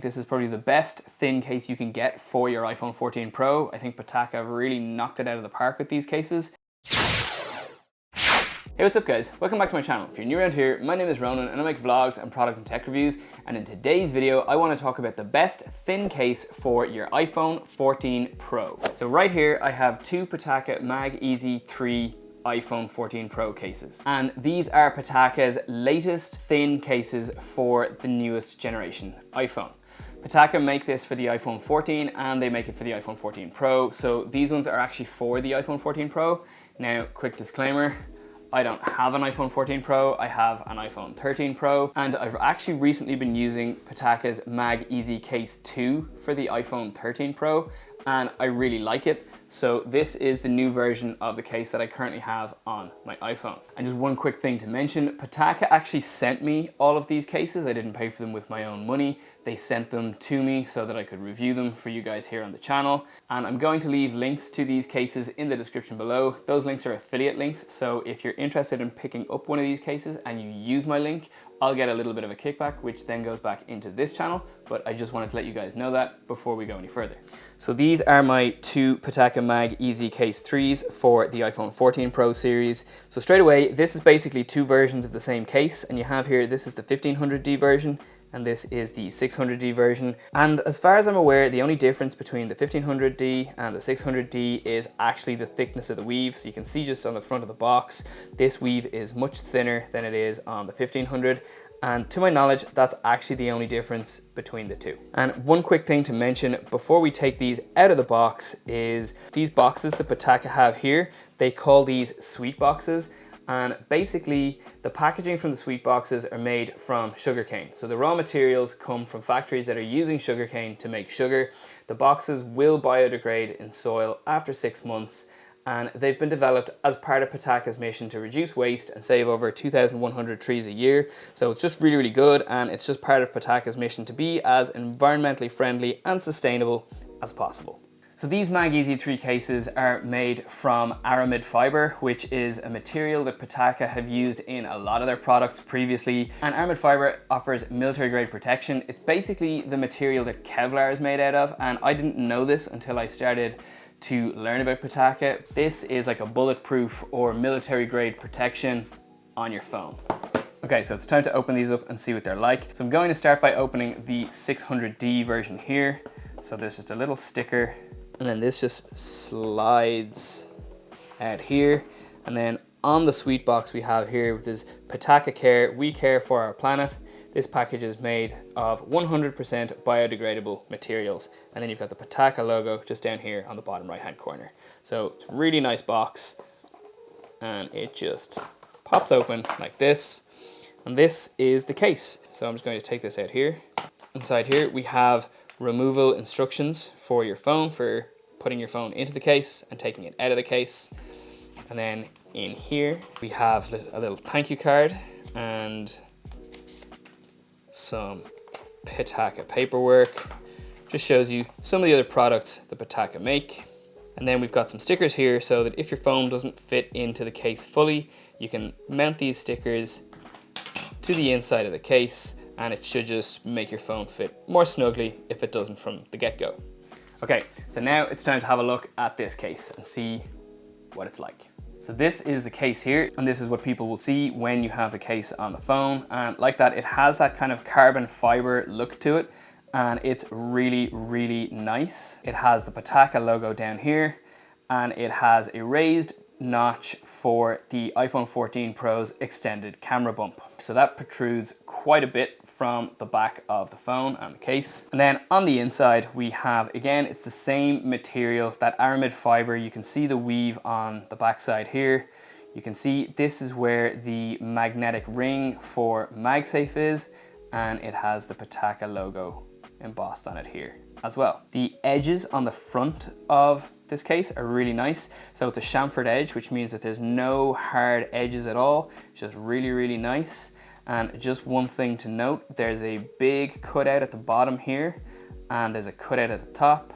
This is probably the best thin case you can get for your iPhone 14 Pro. I think Pitaka have really knocked it out of the park with these cases. Hey, what's up guys? Welcome back to my channel. If you're new around here, my name is Ronan and I make vlogs and product and tech reviews. And in today's video, I want to talk about the best thin case for your iPhone 14 Pro. So right here, I have two Pitaka MagEZ 3 iPhone 14 Pro cases. And these are Pitaka's latest thin cases for the newest generation iPhone. Pitaka make this for the iPhone 14 and they make it for the iPhone 14 Pro. So these ones are actually for the iPhone 14 Pro. Now, quick disclaimer, I don't have an iPhone 14 Pro, I have an iPhone 13 Pro, and I've actually recently been using Pitaka's MagEZ Case 2 for the iPhone 13 Pro, and I really like it. So this is the new version of the case that I currently have on my iPhone. And just one quick thing to mention, Pitaka actually sent me all of these cases. I didn't pay for them with my own money. They sent them to me so that I could review them for you guys here on the channel. And I'm going to leave links to these cases in the description below. Those links are affiliate links. So if you're interested in picking up one of these cases and you use my link, I'll get a little bit of a kickback, which then goes back into this channel. But I just wanted to let you guys know that before we go any further. So these are my two Pitaka MagEZ Case 3s for the iPhone 14 Pro series. So straight away, this is basically two versions of the same case. And you have here, this is the 1500D version, and this is the 600D version. And as far as I'm aware, the only difference between the 1500D and the 600D is actually the thickness of the weave. So you can see just on the front of the box, this weave is much thinner than it is on the 1500. And to my knowledge, that's actually the only difference between the two. And one quick thing to mention before we take these out of the box is these boxes that Pitaka have here, they call these sweet boxes. And basically, the packaging from the sweet boxes are made from sugarcane. So the raw materials come from factories that are using sugarcane to make sugar. The boxes will biodegrade in soil after 6 months, and they've been developed as part of Pitaka's mission to reduce waste and save over 2,100 trees a year. So it's just really, really good, and it's just part of Pitaka's mission to be as environmentally friendly and sustainable as possible. So these MagEZ 3 cases are made from aramid fibre, which is a material that Pitaka have used in a lot of their products previously. And aramid fibre offers military grade protection. It's basically the material that Kevlar is made out of, and I didn't know this until I started to learn about Pitaka. This is like a bulletproof or military grade protection on your phone. Okay, so it's time to open these up and see what they're like. So I'm going to start by opening the 600D version here. So there's just a little sticker, and then this just slides out here. And then on the sweet box we have here, which is Pitaka Care, we care for our planet. This package is made of 100% biodegradable materials. And then you've got the Pitaka logo just down here on the bottom right hand corner. So it's a really nice box, and it just pops open like this. And this is the case. So I'm just going to take this out here. Inside here we have removal instructions for your phone, for putting your phone into the case and taking it out of the case. And then in here we have a little thank you card and some Pitaka paperwork. Just shows you some of the other products that Pitaka make. And then we've got some stickers here so that if your phone doesn't fit into the case fully, you can mount these stickers to the inside of the case, and it should just make your phone fit more snugly if it doesn't from the get-go. Okay, so now it's time to have a look at this case and see what it's like. So this is the case here, and this is what people will see when you have the case on the phone. And like that, it has that kind of carbon fiber look to it, and it's really, really nice. It has the Pitaka logo down here, and it has a raised notch for the iPhone 14 Pro's extended camera bump. So that protrudes quite a bit from the back of the phone and the case. And then on the inside we have, again, it's the same material, that aramid fiber. You can see the weave on the back side here. You can see this is where the magnetic ring for MagSafe is, and it has the Pitaka logo embossed on it here as well. The edges on the front of this case are really nice. So it's a chamfered edge, which means that there's no hard edges at all. It's just really, really nice. And just one thing to note, there's a big cutout at the bottom here, and there's a cutout at the top,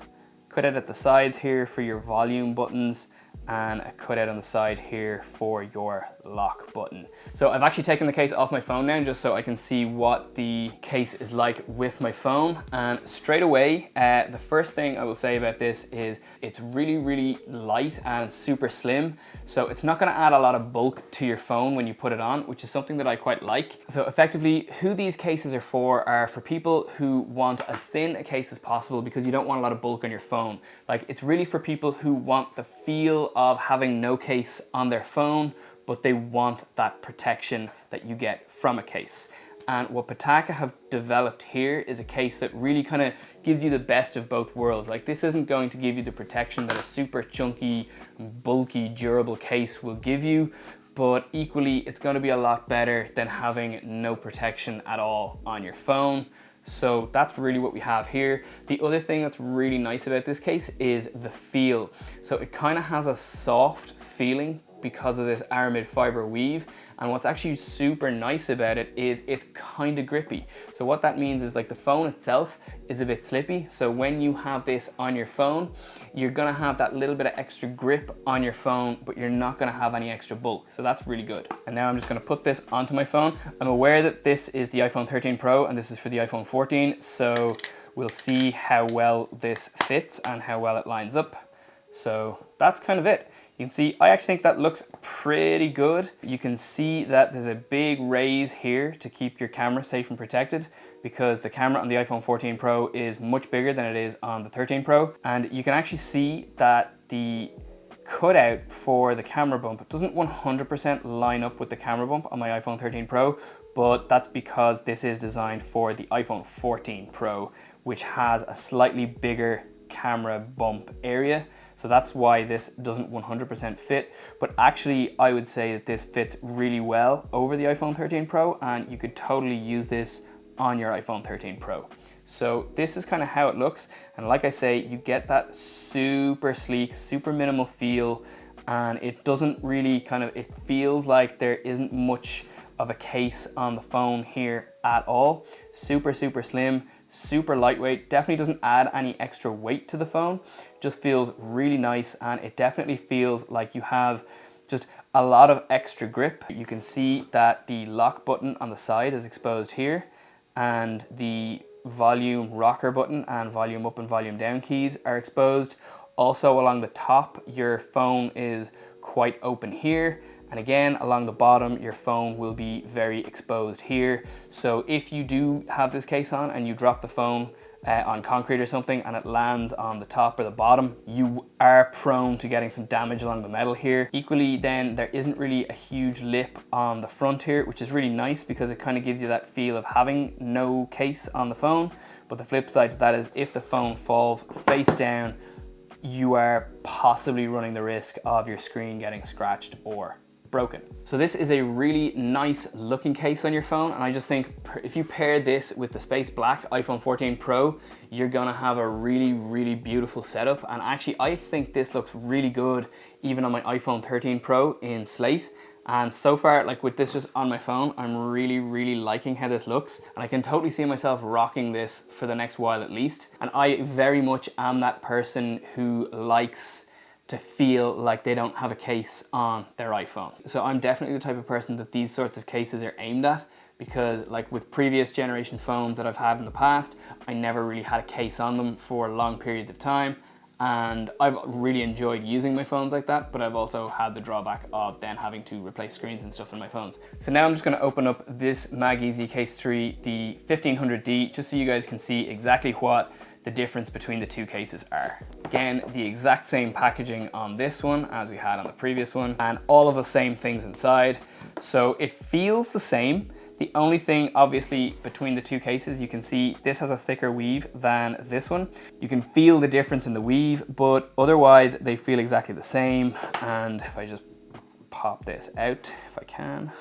cutout at the sides here for your volume buttons, and a cutout on the side here for your lock button. So I've actually taken the case off my phone now just so I can see what the case is like with my phone. And straight away, the first thing I will say about this is it's really, really light and super slim. So it's not gonna add a lot of bulk to your phone when you put it on, which is something that I quite like. So effectively, who these cases are for people who want as thin a case as possible because you don't want a lot of bulk on your phone. Like, it's really for people who want the feel of having no case on their phone, but they want that protection that you get from a case. And what Pitaka have developed here is a case that really kind of gives you the best of both worlds. Like, this isn't going to give you the protection that a super chunky, bulky, durable case will give you, but equally it's going to be a lot better than having no protection at all on your phone. So that's really what we have here. The other thing that's really nice about this case is the feel. So it kind of has a soft feeling because of this aramid fiber weave. And what's actually super nice about it is it's kind of grippy. So what that means is, like, the phone itself is a bit slippy. So when you have this on your phone, you're gonna have that little bit of extra grip on your phone, but you're not gonna have any extra bulk. So that's really good. And now I'm just gonna put this onto my phone. I'm aware that this is the iPhone 13 Pro and this is for the iPhone 14. So we'll see how well this fits and how well it lines up. So that's kind of it. You can see, I actually think that looks pretty good. You can see that there's a big raise here to keep your camera safe and protected, because the camera on the iPhone 14 Pro is much bigger than it is on the 13 Pro. And you can actually see that the cutout for the camera bump doesn't 100% line up with the camera bump on my iPhone 13 Pro, but that's because this is designed for the iPhone 14 Pro, which has a slightly bigger camera bump area. So that's why this doesn't 100% fit, but actually I would say that this fits really well over the iPhone 13 Pro, and you could totally use this on your iPhone 13 Pro. So this is kind of how it looks, and like I say, you get that super sleek, super minimal feel, and it doesn't really it feels like there isn't much of a case on the phone here at all. Super, super slim, super lightweight, definitely doesn't add any extra weight to the phone, just feels really nice, and it definitely feels like you have just a lot of extra grip. You can see that the lock button on the side is exposed here, and the volume rocker button and volume up and volume down keys are exposed. Also along the top, your phone is quite open here. And again, along the bottom, your phone will be very exposed here. So if you do have this case on and you drop the phone on concrete or something and it lands on the top or the bottom, you are prone to getting some damage along the metal here. Equally then, there isn't really a huge lip on the front here, which is really nice because it kind of gives you that feel of having no case on the phone. But the flip side to that is if the phone falls face down, you are possibly running the risk of your screen getting scratched or broken. So this is a really nice looking case on your phone, and I just think if you pair this with the space black iPhone 14 Pro, you're gonna have a really, really beautiful setup. And actually I think this looks really good even on my iPhone 13 Pro in slate. And so far, like with this just on my phone, I'm really, really liking how this looks, and I can totally see myself rocking this for the next while at least. And I very much am that person who likes to feel like they don't have a case on their iPhone. So I'm definitely the type of person that these sorts of cases are aimed at, because like with previous generation phones that I've had in the past, I never really had a case on them for long periods of time. And I've really enjoyed using my phones like that, but I've also had the drawback of then having to replace screens and stuff in my phones. So now I'm just gonna open up this MagEZ Case 3, the 1500D, just so you guys can see exactly what the difference between the two cases are. Again, the exact same packaging on this one as we had on the previous one, and all of the same things inside. So it feels the same. The only thing obviously between the two cases, you can see this has a thicker weave than this one. You can feel the difference in the weave, but otherwise they feel exactly the same. And if I just pop this out, if I can.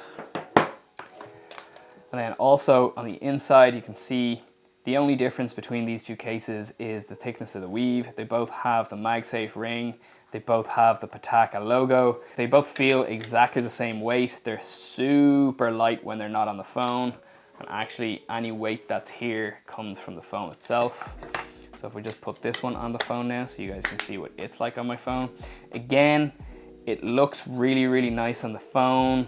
And then also on the inside, you can see the only difference between these two cases is the thickness of the weave. They both have the MagSafe ring. They both have the Pitaka logo. They both feel exactly the same weight. They're super light when they're not on the phone. And actually any weight that's here comes from the phone itself. So if we just put this one on the phone now so you guys can see what it's like on my phone. Again, It looks really, really nice on the phone,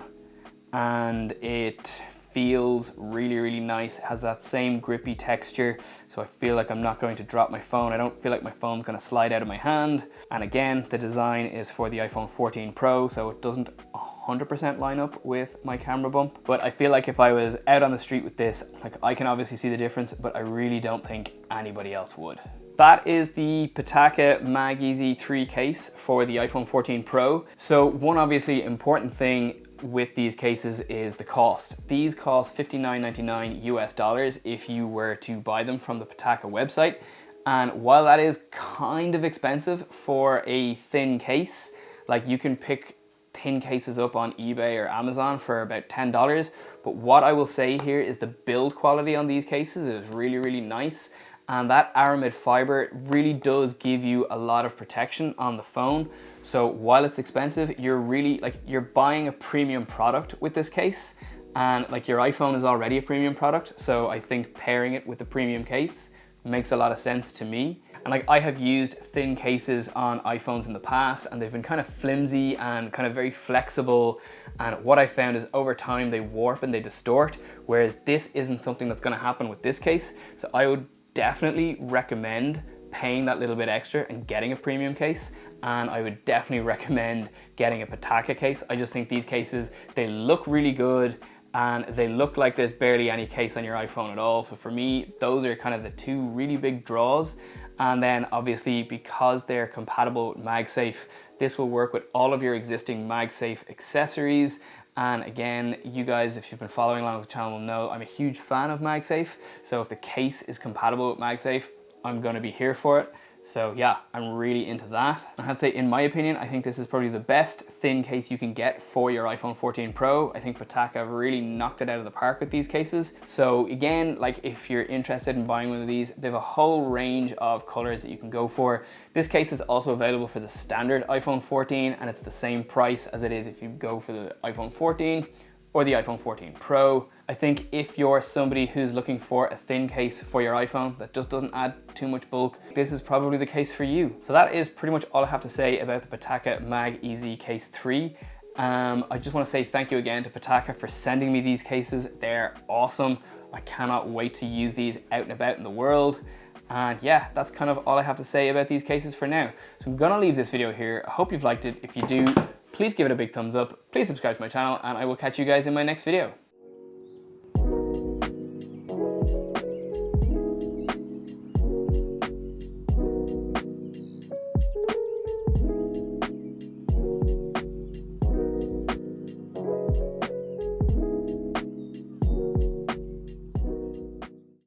and it feels really, really nice. It has that same grippy texture, so I feel like I'm not going to drop my phone. I don't feel like my phone's gonna slide out of my hand. And again, the design is for the iPhone 14 Pro, so it doesn't 100% line up with my camera bump. But I feel like if I was out on the street with this, like, I can obviously see the difference, but I really don't think anybody else would. That is the Pitaka MagEZ 3 case for the iPhone 14 Pro. So one obviously important thing with these cases is the cost. These cost $59.99 US if you were to buy them from the Pitaka website. And while that is kind of expensive for a thin case, like, you can pick thin cases up on eBay or Amazon for about $10. But what I will say here is the build quality on these cases is really, really nice. And that aramid fiber really does give you a lot of protection on the phone. So while it's expensive, you're really, like, you're buying a premium product with this case, and like, your iPhone is already a premium product. So I think pairing it with the premium case makes a lot of sense to me. And like, I have used thin cases on iPhones in the past, and they've been kind of flimsy and kind of very flexible. And what I found is over time they warp and they distort, whereas this isn't something that's gonna happen with this case. So I would definitely recommend paying that little bit extra and getting a premium case. And I would definitely recommend getting a Pitaka case. I just think these cases, they look really good, and they look like there's barely any case on your iPhone at all. So for me, those are kind of the two really big draws. And then obviously, because they're compatible with MagSafe, this will work with all of your existing MagSafe accessories. And again, you guys, if you've been following along with the channel, will know I'm a huge fan of MagSafe. So if the case is compatible with MagSafe, I'm gonna be here for it. So yeah, I'm really into that. I have to say, in my opinion, I think this is probably the best thin case you can get for your iPhone 14 Pro. I think Pitaka have really knocked it out of the park with these cases. So again, like, if you're interested in buying one of these, they have a whole range of colors that you can go for. This case is also available for the standard iPhone 14, and it's the same price as it is if you go for the iPhone 14 or the iPhone 14 Pro. I think if you're somebody who's looking for a thin case for your iPhone that just doesn't add too much bulk, this is probably the case for you. So that is pretty much all I have to say about the Pitaka MagEZ Case 3. I just want to say thank you again to Pitaka for sending me these cases. They're awesome. I cannot wait to use these out and about in the world. And yeah, that's kind of all I have to say about these cases for now. So I'm gonna leave this video here. I hope you've liked it. If you do, please give it a big thumbs up. Please subscribe to my channel, and I will catch you guys in my next video.